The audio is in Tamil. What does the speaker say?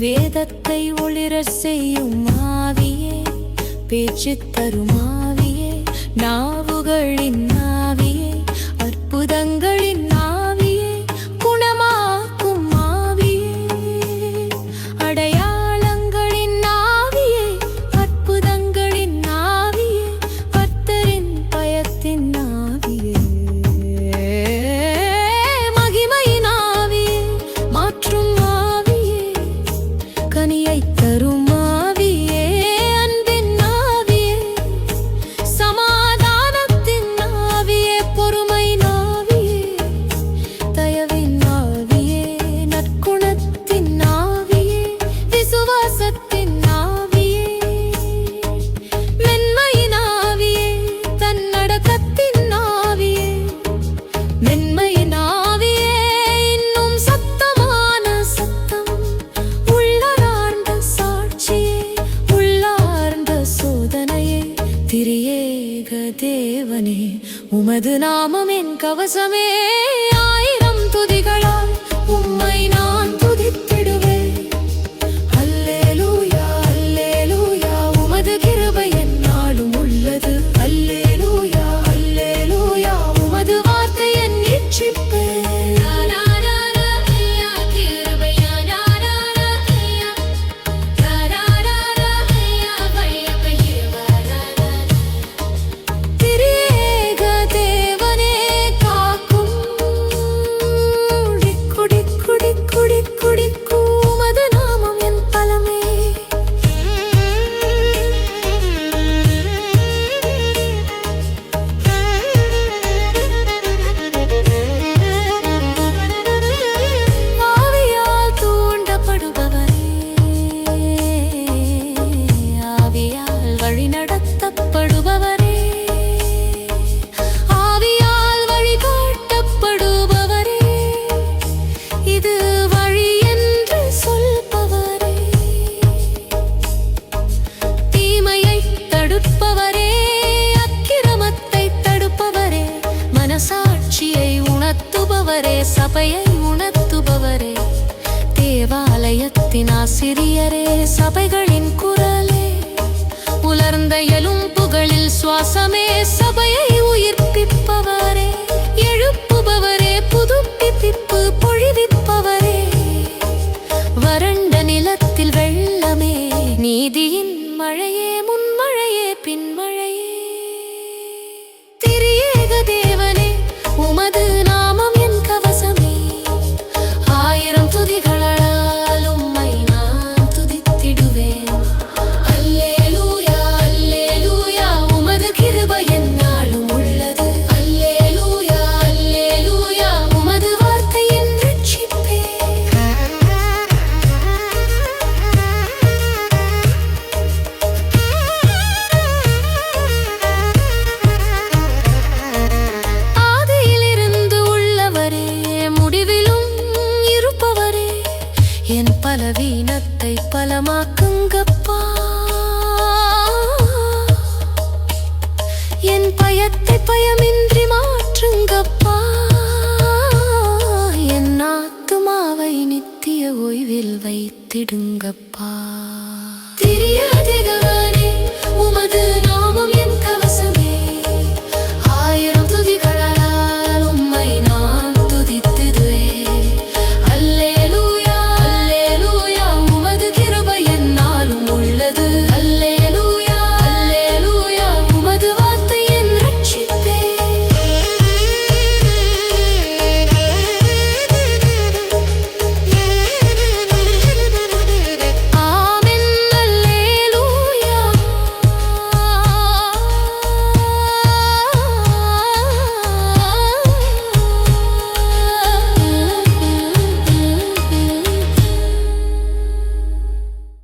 வேதத்தை ஒளிரச் செய்யும் ஆவியே, பேச்சு தரும் ஆவியே, நாவுகளின் ஆவியே, அற்புதங்களின் ஆவியே, குணமாக்கும் ஆவியே, அடையாளங்களின் ஆவியே, அற்புதங்களின் ஆவியே, கர்த்தரின் பயத்தின் ஆவியே, மகிமையின் ஆவியே, மாற்றும் கனியை தரும் ஆவியே, அன்பின் ஆவியே, சமாதானத்தின் ஆவியே, பொறுமையின் ஆவியே, தயவின் ஆவியே, நற்குணத்தின் ஆவியே, விசுவாசத்தின் ஆவியே, மென்மையின் ஆவியே, தன்னடக்கத்தின் ஆவியே, மென்மையின் ஆவியே, இன்னும் சத்தமான சத்தம், திரியேக தேவனே, உமது நாமம் என் கவசமே, ஆயிரம் துதிகளால் உம்மை நான் துதித்திடுவேன். அல்லேலூயா அல்லேலூயா, உமது கிருபை எந்நாளும் உள்ளது. அல்லேலூயா அல்லேலூயா, உமது வார்த்தை என் இரட்சிப்பு. சாட்சியை உணர்த்துபவரே, சபையை உணர்த்துபவரே, தேவாலயத்தின் ஆசிரியரே, சபைகளின் குரலே, உலர்ந்த எலும்புகளில் சுவாசமே, சபையை உயிர்ப்பிப்பவரே, எழுப்புபவரே, புதுப்பிப்பு பொழிவிப்பவரே, வறண்ட நிலத்தில் வெள்ளமே, நீதியின் மழையே, முன்மழையே, பின்மழையே, திரியேக தேவனே, உமது நாமம் என் கவசமே, ஆயிரம் துதிகளால் உம்மை நான் துதித்திடுவேன். அல்லேலூயா அல்லேலூயா, உமது கிருபை எந்நாளும் உள்ளது. அல்லேலூயா அல்லேலூயா, உமது வார்த்தை என் இரட்சிப்பே. என் பலவீனத்தை பலமாக்குங்கப்பா, என் பயத்தை பயமின்றி மாற்றுங்கப்பா, என் ஆத்துமாவை நித்திய ஓய்வில் வைத்திடுங்கப்பா.